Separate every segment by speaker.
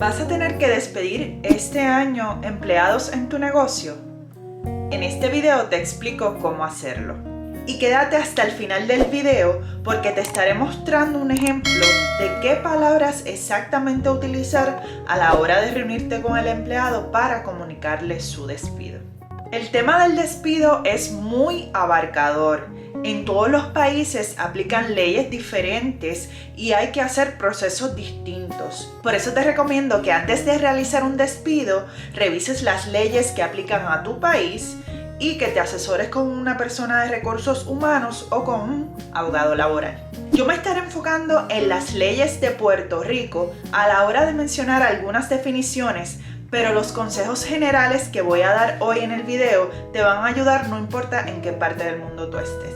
Speaker 1: ¿Vas a tener que despedir este año empleados en tu negocio? En este video te explico cómo hacerlo. Y quédate hasta el final del video porque te estaré mostrando un ejemplo de qué palabras exactamente utilizar a la hora de reunirte con el empleado para comunicarle su despido. El tema del despido es muy abarcador. En todos los países aplican leyes diferentes y hay que hacer procesos distintos. Por eso te recomiendo que antes de realizar un despido, revises las leyes que aplican a tu país y que te asesores con una persona de recursos humanos o con un abogado laboral. Yo me estaré enfocando en las leyes de Puerto Rico a la hora de mencionar algunas definiciones, pero los consejos generales que voy a dar hoy en el video te van a ayudar no importa en qué parte del mundo tú estés.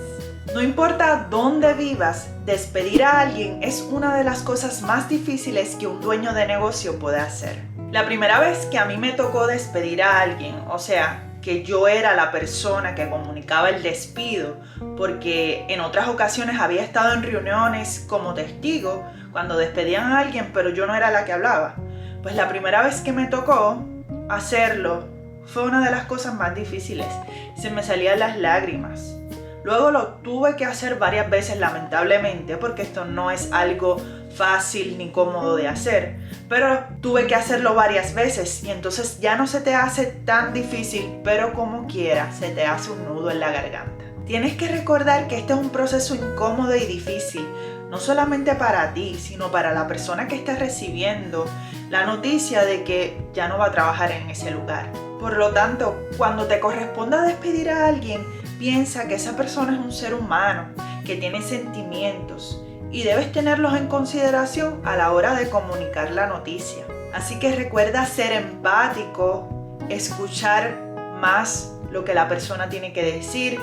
Speaker 1: No importa dónde vivas, despedir a alguien es una de las cosas más difíciles que un dueño de negocio puede hacer. La primera vez que a mí me tocó despedir a alguien, o sea, que yo era la persona que comunicaba el despido, porque en otras ocasiones había estado en reuniones como testigo cuando despedían a alguien, pero yo no era la que hablaba. Pues la primera vez que me tocó hacerlo fue una de las cosas más difíciles. Se me salían las lágrimas. Luego lo tuve que hacer varias veces, lamentablemente, porque esto no es algo fácil ni cómodo de hacer. Pero tuve que hacerlo varias veces y entonces ya no se te hace tan difícil, pero como quiera, se te hace un nudo en la garganta. Tienes que recordar que este es un proceso incómodo y difícil, no solamente para ti, sino para la persona que está recibiendo la noticia de que ya no va a trabajar en ese lugar. Por lo tanto, cuando te corresponda despedir a alguien, piensa que esa persona es un ser humano, que tiene sentimientos y debes tenerlos en consideración a la hora de comunicar la noticia. Así que recuerda ser empático, escuchar más lo que la persona tiene que decir,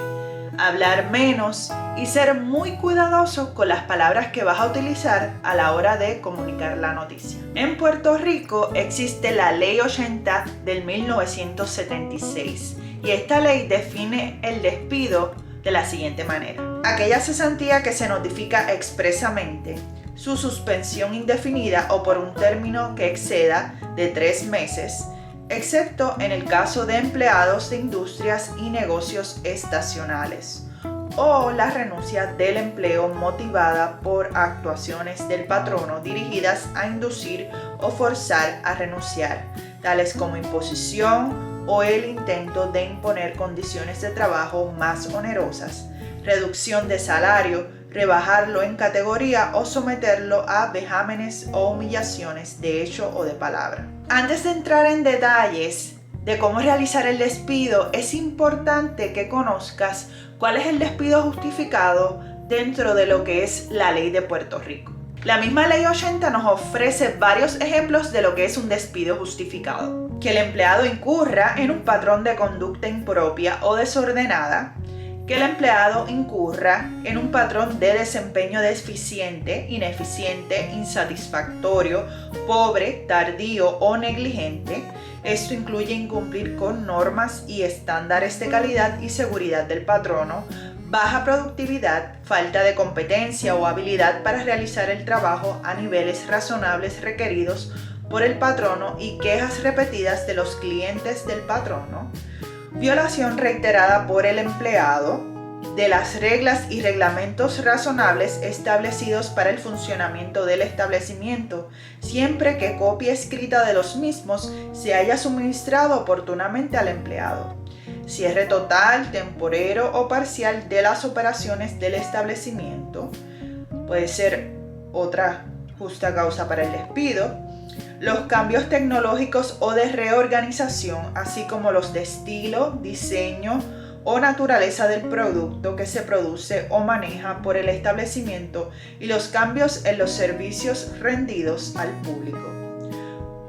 Speaker 1: hablar menos y ser muy cuidadoso con las palabras que vas a utilizar a la hora de comunicar la noticia. En Puerto Rico existe la Ley 80 del 1976 y esta ley define el despido de la siguiente manera. Aquella cesantía que se notifica expresamente, su suspensión indefinida o por un término que exceda de 3 meses, excepto en el caso de empleados de industrias y negocios estacionales, o la renuncia del empleo motivada por actuaciones del patrono dirigidas a inducir o forzar a renunciar, tales como imposición o el intento de imponer condiciones de trabajo más onerosas, reducción de salario, rebajarlo en categoría o someterlo a vejámenes o humillaciones de hecho o de palabra. Antes de entrar en detalles de cómo realizar el despido, es importante que conozcas cuál es el despido justificado dentro de lo que es la ley de Puerto Rico. La misma Ley 80 nos ofrece varios ejemplos de lo que es un despido justificado. Que el empleado incurra en un patrón de conducta impropia o desordenada, que el empleado incurra en un patrón de desempeño deficiente, ineficiente, insatisfactorio, pobre, tardío o negligente. Esto incluye incumplir con normas y estándares de calidad y seguridad del patrono, baja productividad, falta de competencia o habilidad para realizar el trabajo a niveles razonables requeridos por el patrono y quejas repetidas de los clientes del patrono, violación reiterada por el empleado de las reglas y reglamentos razonables establecidos para el funcionamiento del establecimiento, siempre que copia escrita de los mismos se haya suministrado oportunamente al empleado. Cierre total, temporero o parcial de las operaciones del establecimiento. Puede ser otra justa causa para el despido. Los cambios tecnológicos o de reorganización, así como los de estilo, diseño o naturaleza del producto que se produce o maneja por el establecimiento y los cambios en los servicios rendidos al público.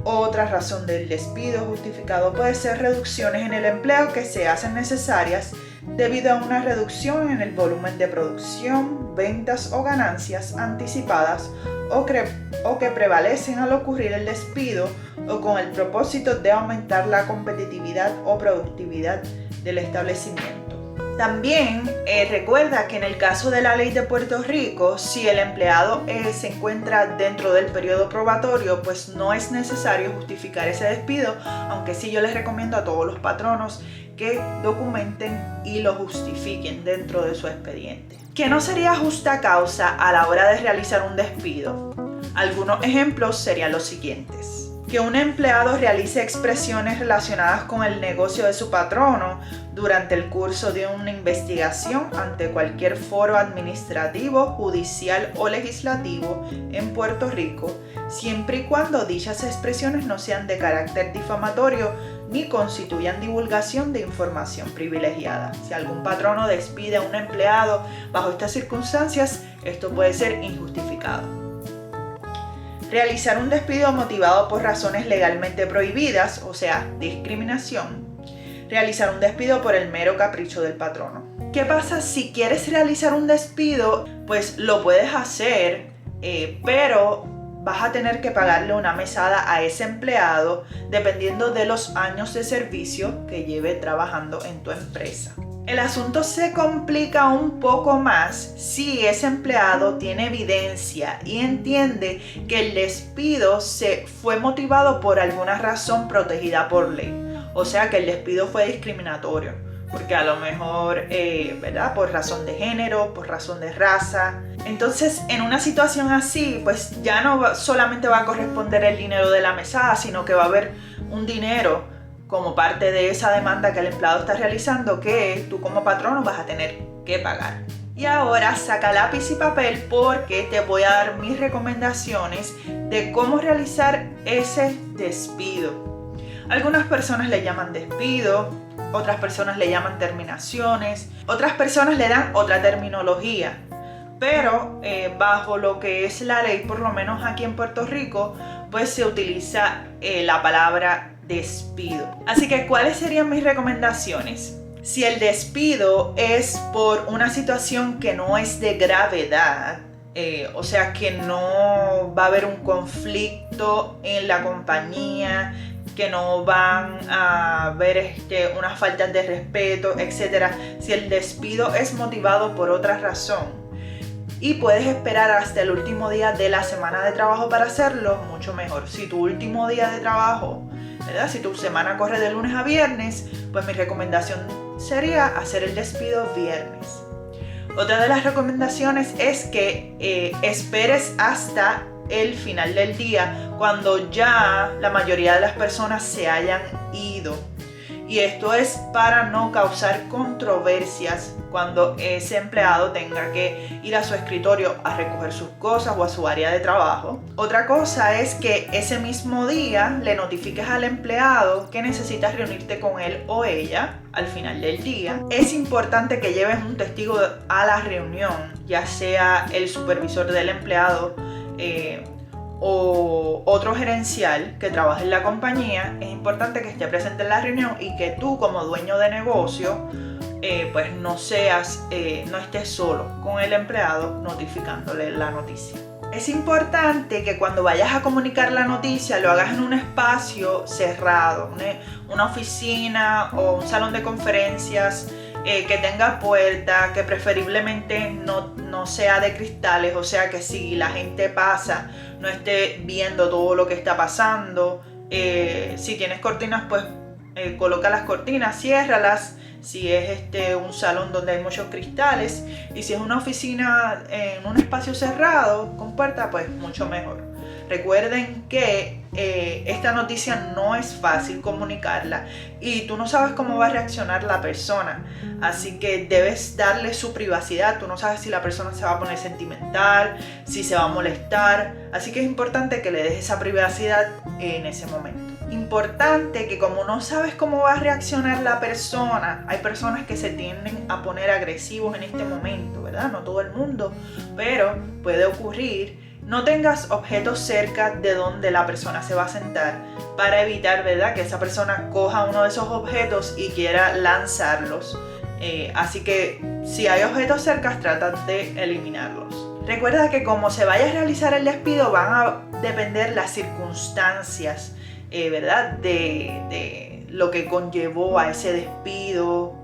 Speaker 1: Otra razón del despido justificado puede ser reducciones en el empleo que se hacen necesarias debido a una reducción en el volumen de producción, ventas o ganancias anticipadas o que prevalecen al ocurrir el despido o con el propósito de aumentar la competitividad o productividad del establecimiento. También recuerda que en el caso de la ley de Puerto Rico, si el empleado se encuentra dentro del periodo probatorio, pues no es necesario justificar ese despido, aunque sí yo les recomiendo a todos los patronos que documenten y lo justifiquen dentro de su expediente. ¿Qué no sería justa causa a la hora de realizar un despido? Algunos ejemplos serían los siguientes. Que un empleado realice expresiones relacionadas con el negocio de su patrono durante el curso de una investigación ante cualquier foro administrativo, judicial o legislativo en Puerto Rico, siempre y cuando dichas expresiones no sean de carácter difamatorio ni constituyan divulgación de información privilegiada. Si algún patrono despide a un empleado bajo estas circunstancias, esto puede ser injustificado. Realizar un despido motivado por razones legalmente prohibidas, o sea, discriminación. Realizar un despido por el mero capricho del patrono. ¿Qué pasa si quieres realizar un despido? Pues lo puedes hacer, pero vas a tener que pagarle una mesada a ese empleado dependiendo de los años de servicio que lleve trabajando en tu empresa. El asunto se complica un poco más si ese empleado tiene evidencia y entiende que el despido fue motivado por alguna razón protegida por ley. O sea, que el despido fue discriminatorio, porque a lo mejor, ¿verdad? Por razón de género, por razón de raza. Entonces, en una situación así, pues ya no solamente va a corresponder el dinero de la mesada, sino que va a haber un dinero como parte de esa demanda que el empleado está realizando, que tú como patrono vas a tener que pagar. Y ahora saca lápiz y papel porque te voy a dar mis recomendaciones de cómo realizar ese despido. Algunas personas le llaman despido, otras personas le llaman terminaciones, otras personas le dan otra terminología. Pero bajo lo que es la ley, por lo menos aquí en Puerto Rico, pues se utiliza la palabra despido. Así que, ¿cuáles serían mis recomendaciones? Si el despido es por una situación que no es de gravedad, o sea que no va a haber un conflicto en la compañía, que no van a haber unas faltas de respeto, etc. Si el despido es motivado por otra razón y puedes esperar hasta el último día de la semana de trabajo para hacerlo, mucho mejor. Si tu último día de trabajo, ¿verdad? Si tu semana corre de lunes a viernes, pues mi recomendación sería hacer el despido viernes. Otra de las recomendaciones es que esperes hasta el final del día, cuando ya la mayoría de las personas se hayan ido. Y esto es para no causar controversias cuando ese empleado tenga que ir a su escritorio a recoger sus cosas o a su área de trabajo. Otra cosa es que ese mismo día le notifiques al empleado que necesitas reunirte con él o ella al final del día. Es importante que lleves un testigo a la reunión, ya sea el supervisor del empleado o otro gerencial que trabaje en la compañía. Es importante que esté presente en la reunión y que tú, como dueño de negocio, pues no estés solo con el empleado notificándole la noticia. Es importante que cuando vayas a comunicar la noticia lo hagas en un espacio cerrado, una oficina o un salón de conferencias que tenga puerta, que preferiblemente no sea de cristales, o sea que si la gente pasa no esté viendo todo lo que está pasando. Si tienes cortinas, pues coloca las cortinas, ciérralas. Si es un salón donde hay muchos cristales, y si es una oficina en un espacio cerrado con puerta, pues mucho mejor. Recuerden que esta noticia no es fácil comunicarla y tú no sabes cómo va a reaccionar la persona, así que debes darle su privacidad. Tú no sabes si la persona se va a poner sentimental, si se va a molestar, así que es importante que le des esa privacidad en ese momento. Importante que, como no sabes cómo va a reaccionar la persona, hay personas que se tienden a poner agresivos en este momento, ¿verdad? No todo el mundo, pero puede ocurrir. No tengas objetos cerca de donde la persona se va a sentar para evitar, ¿verdad?, que esa persona coja uno de esos objetos y quiera lanzarlos. Así que si hay objetos cerca, trata de eliminarlos. Recuerda que como se vaya a realizar el despido van a depender las circunstancias, ¿verdad?, de lo que conllevó a ese despido,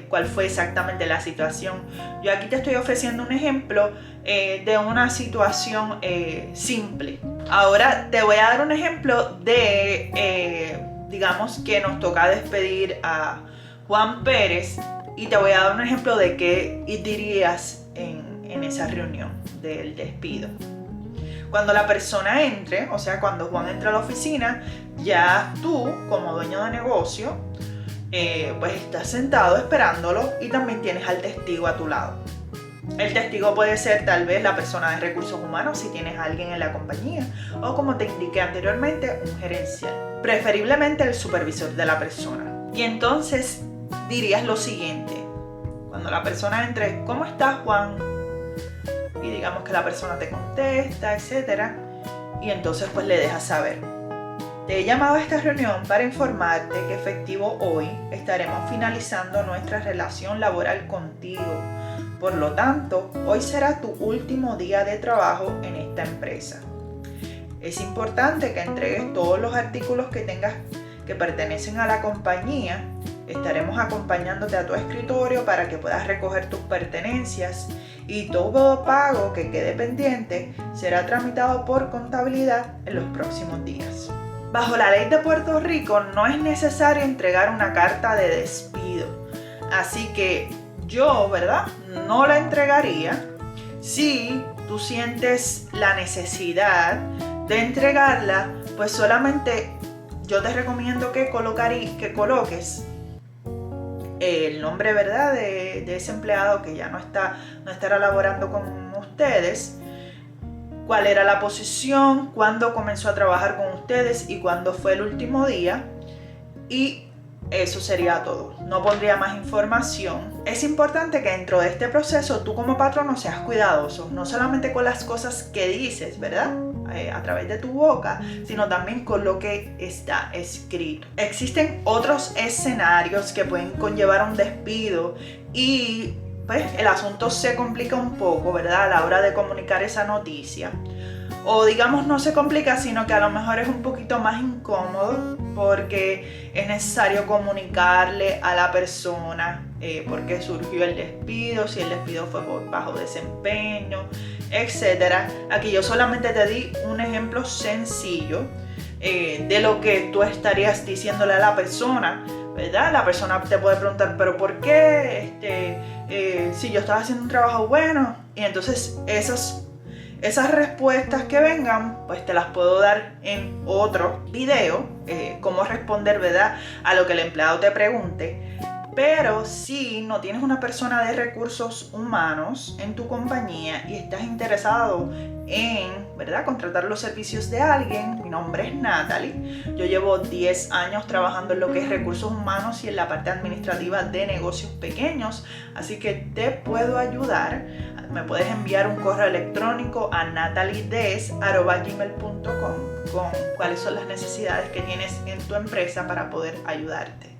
Speaker 1: cuál fue exactamente la situación. Yo aquí te estoy ofreciendo un ejemplo de una situación simple. Ahora te voy a dar un ejemplo de, digamos que nos toca despedir a Juan Pérez, y te voy a dar un ejemplo de qué dirías en esa reunión del despido. Cuando la persona entre, o sea, cuando Juan entra a la oficina, ya tú, como dueño de negocio, pues estás sentado esperándolo y también tienes al testigo a tu lado. El testigo puede ser tal vez la persona de recursos humanos si tienes a alguien en la compañía, o como te indiqué anteriormente, un gerencial. Preferiblemente el supervisor de la persona. Y entonces dirías lo siguiente. Cuando la persona entre, ¿cómo estás, Juan? Y digamos que la persona te contesta, etc. Y entonces pues le dejas saber. Te he llamado a esta reunión para informarte que efectivo hoy estaremos finalizando nuestra relación laboral contigo. Por lo tanto, hoy será tu último día de trabajo en esta empresa. Es importante que entregues todos los artículos que tengas que pertenecen a la compañía. Estaremos acompañándote a tu escritorio para que puedas recoger tus pertenencias, y todo pago que quede pendiente será tramitado por contabilidad en los próximos días. Bajo la ley de Puerto Rico no es necesario entregar una carta de despido, así que yo, ¿verdad?, no la entregaría. Si tú sientes la necesidad de entregarla, pues solamente yo te recomiendo que coloques el nombre, ¿verdad?, de ese empleado que ya no estará laborando con ustedes, cuál era la posición, cuándo comenzó a trabajar con ustedes y cuándo fue el último día, y eso sería todo. No pondría más información. Es importante que dentro de este proceso tú como patrono seas cuidadoso, no solamente con las cosas que dices, ¿verdad?, a través de tu boca, sino también con lo que está escrito. Existen otros escenarios que pueden conllevar un despido y pues el asunto se complica un poco, ¿verdad?, a la hora de comunicar esa noticia. O digamos no se complica, sino que a lo mejor es un poquito más incómodo porque es necesario comunicarle a la persona por qué surgió el despido, si el despido fue por bajo desempeño, etc. Aquí yo solamente te di un ejemplo sencillo de lo que tú estarías diciéndole a la persona, ¿verdad? La persona te puede preguntar, ¿pero por qué? Si yo estaba haciendo un trabajo bueno. Y entonces esas respuestas que vengan, pues te las puedo dar en otro video, cómo responder, ¿verdad?, a lo que el empleado te pregunte. Pero si no tienes una persona de recursos humanos en tu compañía y estás interesado en, ¿verdad?, contratar los servicios de alguien, mi nombre es Natalie. Yo llevo 10 años trabajando en lo que es recursos humanos y en la parte administrativa de negocios pequeños, así que te puedo ayudar. Me puedes enviar un correo electrónico a natalides@gmail.com con cuáles son las necesidades que tienes en tu empresa para poder ayudarte.